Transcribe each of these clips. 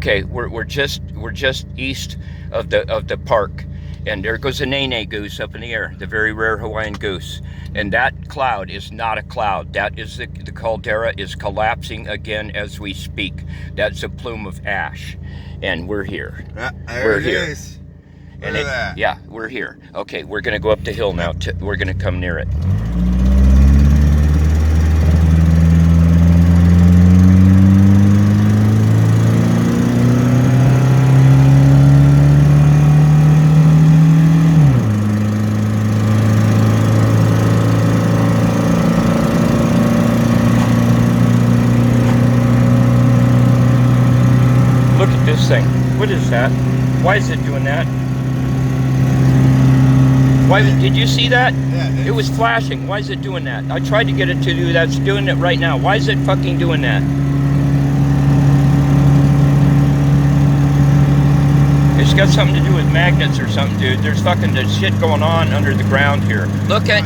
Okay, we're just east of the park, and there goes a nene goose up in the air, the very rare Hawaiian goose. And that cloud is not a cloud. That is the cauldera is collapsing again as we speak. That's a plume of ash, and we're here. We're here. And yeah, we're here. Okay, we're gonna go up the hill now. We're gonna come near it. Look at this thing. What is that? Why is it doing that? Why did you see that? Yeah. It was flashing. Why is it doing that? I tried to get it to do that. It's doing it right now. Why is it fucking doing that? It's got something to do with magnets or something, dude. There's fucking the shit going on under the ground here. Look at,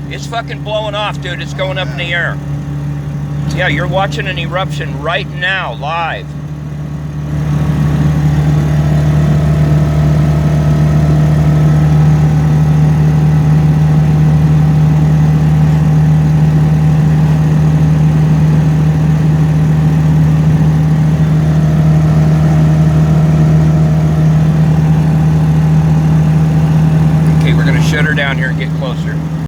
it's fucking blowing off, dude. It's going up in the air. Yeah, you're watching an eruption right now, live. We're gonna shut her down here and get closer.